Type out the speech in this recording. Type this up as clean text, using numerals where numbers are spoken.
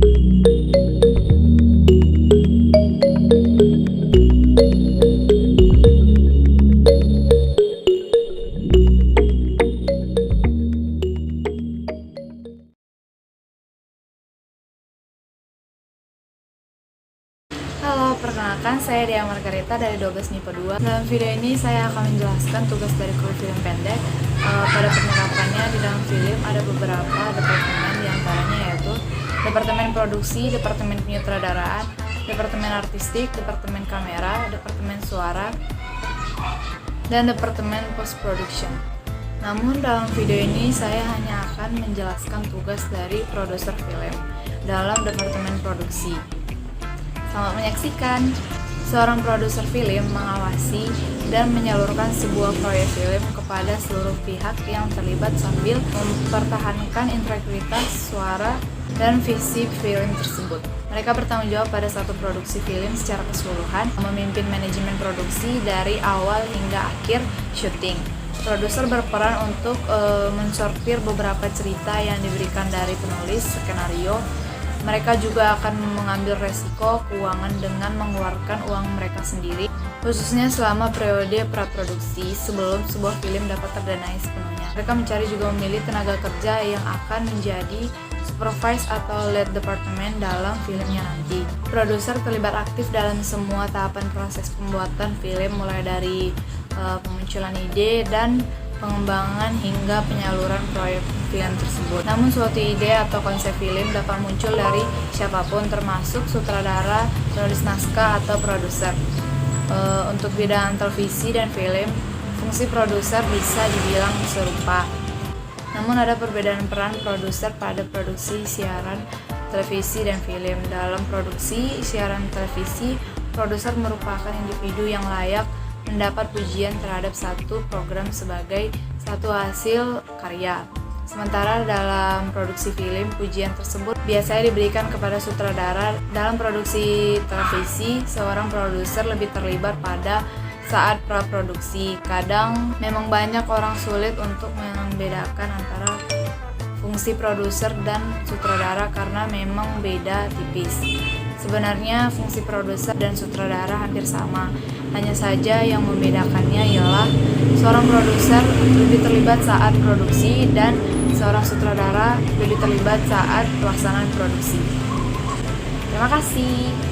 Halo, perkenalkan saya Dea Margarita dari 12 MIPA 2. Dalam video ini saya akan menjelaskan tugas dari kru film pendek. Pada penerapannya di dalam film ada beberapa departemen, diantaranya yaitu Departemen Produksi, Departemen Penyutradaraan, Departemen Artistik, Departemen Kamera, Departemen Suara, dan Departemen Post Production. Namun dalam video ini saya hanya akan menjelaskan tugas dari produser film dalam Departemen Produksi. Selamat menyaksikan. Seorang produser film mengawasi dan menyalurkan sebuah proyek film kepada seluruh pihak yang terlibat sambil mempertahankan integritas suara dan visi film tersebut. Mereka bertanggung jawab pada satu produksi film secara keseluruhan, memimpin manajemen produksi dari awal hingga akhir syuting. Produser berperan untuk mensortir beberapa cerita yang diberikan dari penulis skenario. Mereka juga akan mengambil resiko keuangan dengan mengeluarkan uang mereka sendiri, khususnya selama periode praproduksi sebelum sebuah film dapat terdanai sepenuhnya. Mereka mencari juga memilih tenaga kerja yang akan menjadi supervise atau lead departemen dalam filmnya nanti. Produser terlibat aktif dalam semua tahapan proses pembuatan film, mulai dari pemunculan ide dan pengembangan hingga penyaluran proyek film tersebut. Namun suatu ide atau konsep film dapat muncul dari siapapun, termasuk sutradara, penulis naskah, atau produser. Untuk bidang televisi dan film, fungsi produser bisa dibilang serupa. Namun ada perbedaan peran produser pada produksi siaran televisi dan film. Dalam produksi siaran televisi, produser merupakan individu yang layak mendapat pujian terhadap satu program sebagai satu hasil karya. Sementara dalam produksi film, pujian tersebut biasanya diberikan kepada sutradara. Dalam produksi televisi, seorang produser lebih terlibat pada saat praproduksi. Kadang memang banyak orang sulit untuk membedakan antara fungsi produser dan sutradara karena memang beda tipis. Sebenarnya fungsi produser dan sutradara hampir sama, hanya saja yang membedakannya ialah seorang produser lebih terlibat saat produksi dan seorang sutradara lebih terlibat saat pelaksanaan produksi. Terima kasih.